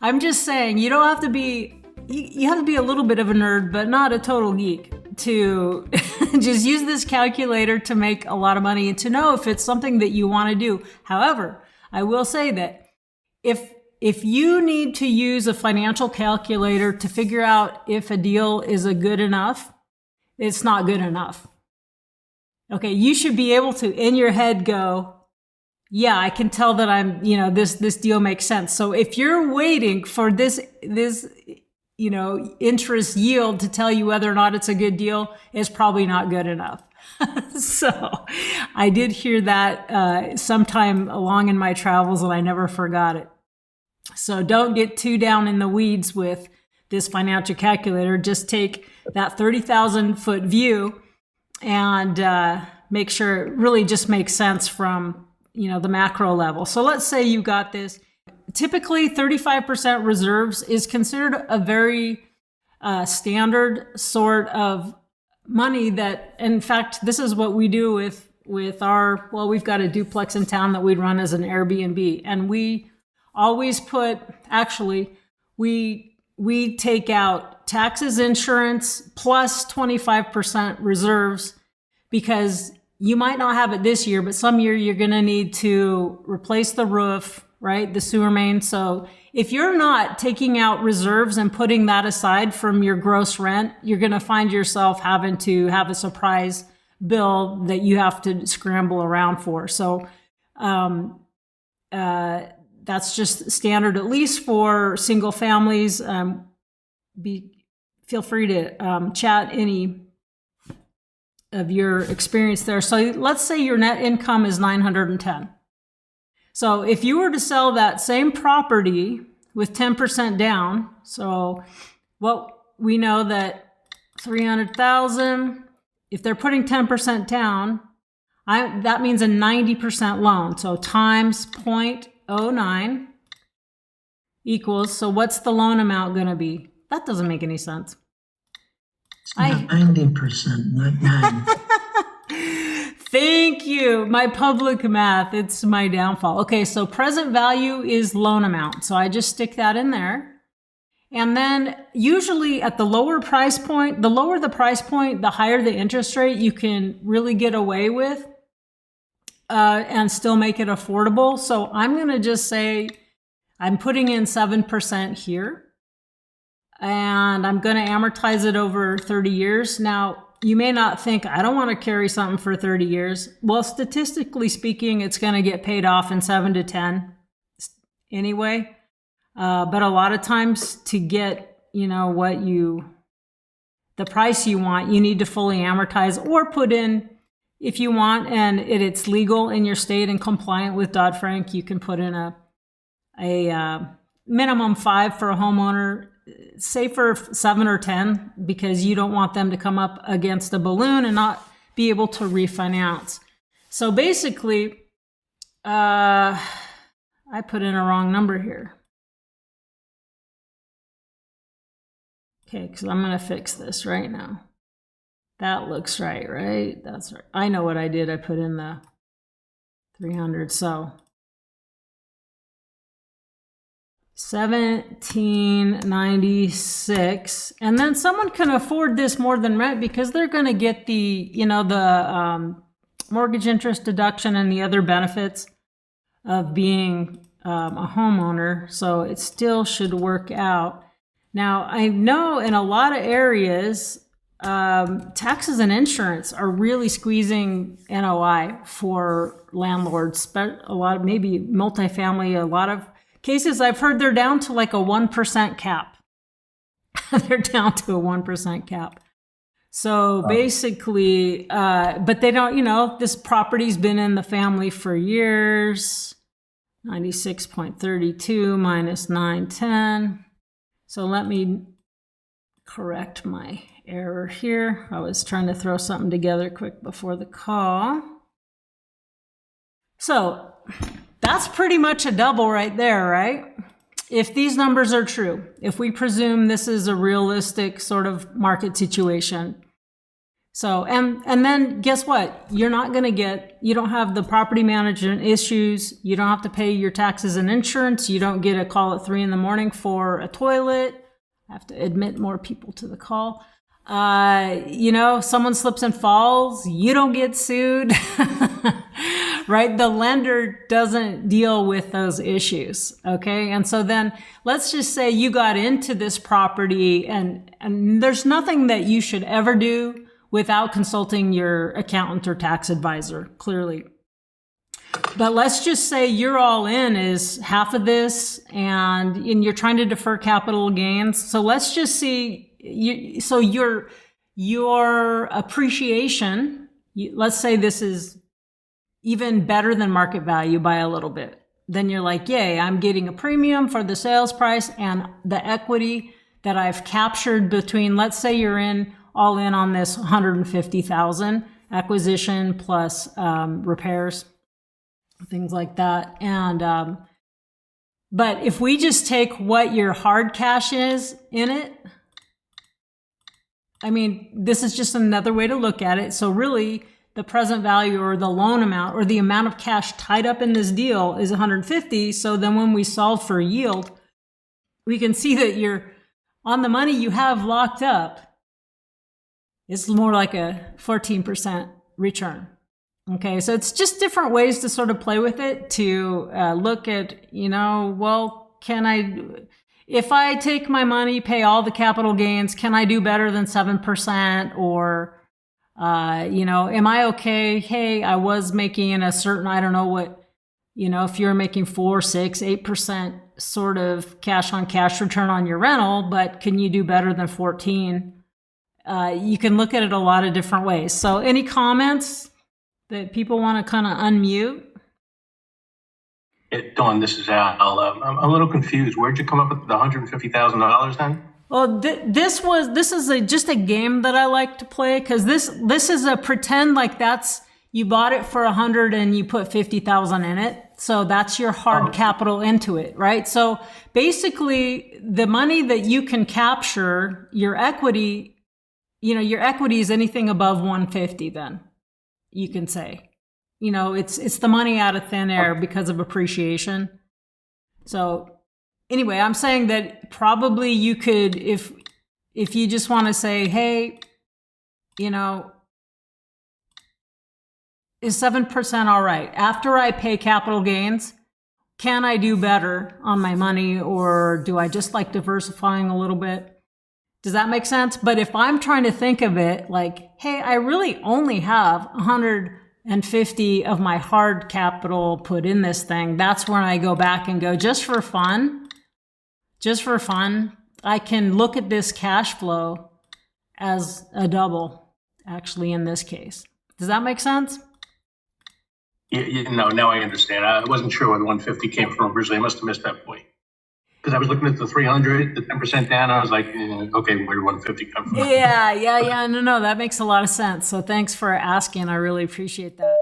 I'm just saying, you don't have to be, you have to be a little bit of a nerd, but not a total geek to just use this calculator to make a lot of money and to know if it's something that you want to do. However, I will say that if you need to use a financial calculator to figure out if a deal is a good enough, it's not good enough. Okay, you should be able to, in your head, go, yeah, I can tell that I'm, this deal makes sense. So if you're waiting for this interest yield to tell you whether or not it's a good deal, it's probably not good enough. So I did hear that sometime along in my travels, and I never forgot it. So don't get too down in the weeds with this financial calculator. Just take that 30,000 foot view and make sure it really just makes sense from the macro level. So let's say you got this. Typically 35% reserves is considered a very standard sort of money that, in fact, this is what we do with our, well, we've got a duplex in town that we run as an Airbnb, and we always we take out taxes, insurance, plus 25% reserves, because you might not have it this year, but some year you're going to need to replace the roof, right? The sewer main. So if you're not taking out reserves and putting that aside from your gross rent, you're going to find yourself having to have a surprise bill that you have to scramble around for. So that's just standard, at least for single families. Feel free to chat any of your experience there. So let's say your net income is 910. So if you were to sell that same property with 10% down, so what we know that 300,000, if they're putting 10% down, that means a 90% loan. So times 0.09 equals, so what's the loan amount going to be? That doesn't make any sense. 90%, not 9. Thank you. My public math, it's my downfall. Okay, so present value is loan amount. So I just stick that in there. And then usually at the lower price point, the lower the price point, the higher the interest rate you can really get away with and still make it affordable. So I'm going to just say I'm putting in 7% here, and I'm going to amortize it over 30 years. Now, you may not think, I don't want to carry something for 30 years. Well, statistically speaking, it's going to get paid off in 7 to 10 anyway. But a lot of times to get, the price you want, you need to fully amortize or put in, if you want, and it's legal in your state and compliant with Dodd-Frank, you can put in a minimum 5 for a homeowner, say for 7 or 10, because you don't want them to come up against a balloon and not be able to refinance. So basically, I put in a wrong number here. Okay, because I'm going to fix this right now. That looks right? That's right. I know what I did. I put in the 300, so 1796, and then someone can afford this more than rent because they're going to get the mortgage interest deduction and the other benefits of being a homeowner. So it still should work out. Now I know in a lot of areas, taxes and insurance are really squeezing NOI for landlords. A lot of maybe multifamily, a lot of cases I've heard they're down to like a 1% cap. They're down to a 1% cap. So basically, but they don't, this property's been in the family for years. 96.32 minus 910. So let me correct my error here. I was trying to throw something together quick before the call. So that's pretty much a double right there, right? If these numbers are true, if we presume this is a realistic sort of market situation. So, and then guess what? You don't have the property management issues. You don't have to pay your taxes and insurance. You don't get a call at 3 a.m. for a toilet. I have to admit more people to the call. Someone slips and falls, you don't get sued, right? The lender doesn't deal with those issues. Okay. And so then let's just say you got into this property and there's nothing that you should ever do without consulting your accountant or tax advisor, clearly. But let's just say you're all in is half of this and you're trying to defer capital gains. So let's just see, your appreciation, let's say this is even better than market value by a little bit. Then you're like, yay, I'm getting a premium for the sales price and the equity that I've captured between, let's say you're all in on this 150,000 acquisition plus repairs, things like that. And but if we just take what your hard cash is in it, I mean, this is just another way to look at it. So really, the present value or the loan amount or the amount of cash tied up in this deal is 150. So then when we solve for yield, we can see that you're on the money you have locked up. It's more like a 14% return. Okay, so it's just different ways to sort of play with it to look at, if I take my money, pay all the capital gains, can I do better than 7%? Or, am I okay? Hey, I was making a certain, I don't know what, if you're making 4, 6, 8% sort of cash on cash return on your rental, but can you do better than 14? You can look at it a lot of different ways. So any comments that people want to kind of unmute? Dawn, this is Al. I'm a little confused. Where'd you come up with the $150,000 then? Well, this is just a game that I like to play because this is a pretend like you bought it for 100 and you put 50,000 in it. So that's your hard capital into it, right? So basically the money that you can capture, your equity is anything above 150 then you can say. It's the money out of thin air because of appreciation. So anyway, I'm saying that probably you could, if you just want to say, hey, is 7% all right? After I pay capital gains, can I do better on my money or do I just like diversifying a little bit? Does that make sense? But if I'm trying to think of it like, hey, I really only have 150 of my hard capital put in this thing, that's when I go back and go, just for fun, I can look at this cash flow as a double, actually, in this case. Does that make sense? Now I understand. I wasn't sure where the 150 came from originally. I must have missed that point. Because I was looking at the 300, the 10% down. I was like, okay, where did 150 come from? Yeah. No, that makes a lot of sense. So thanks for asking. I really appreciate that.